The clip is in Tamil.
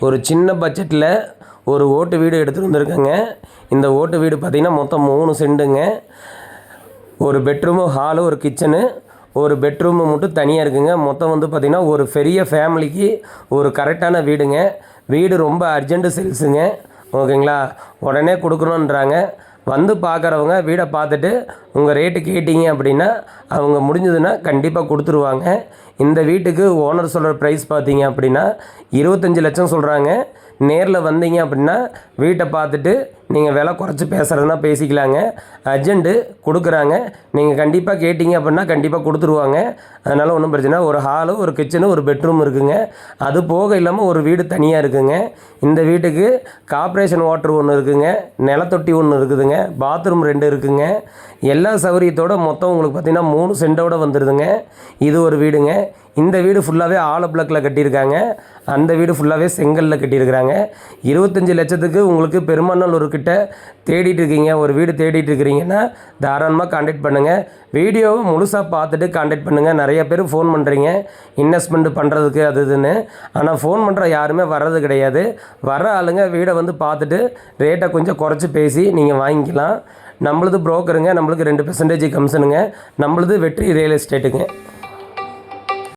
ஒரு சின்ன பட்ஜெட்டில் ஒரு ஓட்டு வீடு எடுத்துகிட்டு வந்திருக்கேங்க. இந்த ஓட்டு வீடு பார்த்திங்கன்னா மொத்தம் 3 செண்டுங்க. ஒரு பெட்ரூமு, ஹாலு, ஒரு கிச்சனு, ஒரு பெட்ரூமு மட்டும் தனியாக இருக்குங்க. மொத்தம் வந்து பார்த்திங்கன்னா ஒரு பெரிய ஃபேமிலிக்கு ஒரு கரெக்டான வீடுங்க. வீடு ரொம்ப அர்ஜென்ட்டு சேல்ஸுங்க. ஓகேங்களா, உடனே கொடுக்கணுன்றாங்க. வந்து பார்க்குறவங்க வீடை பார்த்துட்டு உங்கள் ரேட்டு கேட்டிங்க அப்படின்னா அவங்க முடிஞ்சதுன்னா கண்டிப்பாக கொடுத்துருவாங்க. இந்த வீட்டுக்கு ஓனர் சொல்கிற ப்ரைஸ் பார்த்தீங்க அப்படின்னா 25 லட்சம் சொல்கிறாங்க. நேரில் வந்தீங்க அப்படின்னா வீட்டை பார்த்துட்டு நீங்கள் விலை குறைச்சி பேசுகிறதுனா பேசிக்கலாங்க. அர்ஜென்ட்டு கொடுக்குறாங்க. நீங்கள் கண்டிப்பாக கேட்டிங்க அப்படின்னா கண்டிப்பாக கொடுத்துருவாங்க. அதனால் ஒன்றும் பிரச்சனை. ஒரு ஹாலு, ஒரு கிச்சனு, ஒரு பெட்ரூம் இருக்குங்க. அது போக இல்லாமல் ஒரு வீடு தனியாக இருக்குங்க. இந்த வீட்டுக்கு கார்ப்பரேஷன் வாட்டர் ஒன்று இருக்குங்க, நிலத்தொட்டி ஒன்று இருக்குதுங்க, பாத்ரூம் 2 இருக்குங்க. எல்லா சௌகரியத்தோடு மொத்தம் உங்களுக்கு பார்த்திங்கன்னா 3 சென்டோடு வந்துடுதுங்க. இது ஒரு வீடுங்க. இந்த வீடு ஃபுல்லாகவே ஆல பிளாக்கில் கட்டியிருக்காங்க. அந்த வீடு ஃபுல்லாகவே செங்கலில் கட்டியிருக்கிறாங்க. 25 லட்சத்துக்கு உங்களுக்கு பெருமாநல்லூர் கிட்ட தேடிட்டு இருக்கீங்க, ஒரு வீடு தேடிட்டு இருக்கிறீங்கன்னா தாராளமாக கான்டாக்ட் பண்ணுங்கள். வீடியோவை முழுசாக பார்த்துட்டு கான்டாக்ட் பண்ணுங்கள். நிறைய பேர் ஃபோன் பண்ணுறீங்க இன்வெஸ்ட்மெண்ட் பண்ணுறதுக்கு அது இதுன்னு. ஆனால் ஃபோன் பண்ணுற யாருமே வர்றது கிடையாது. வர்ற ஆளுங்க வீடை வந்து பார்த்துட்டு ரேட்டை கொஞ்சம் குறைச்சி பேசி நீங்கள் வாங்கிக்கலாம். நம்மளது புரோக்கருங்க. நம்மளுக்கு 2% கமிஷனுங்க. நம்மளது வெற்றி ரியல் எஸ்டேட்டுங்க.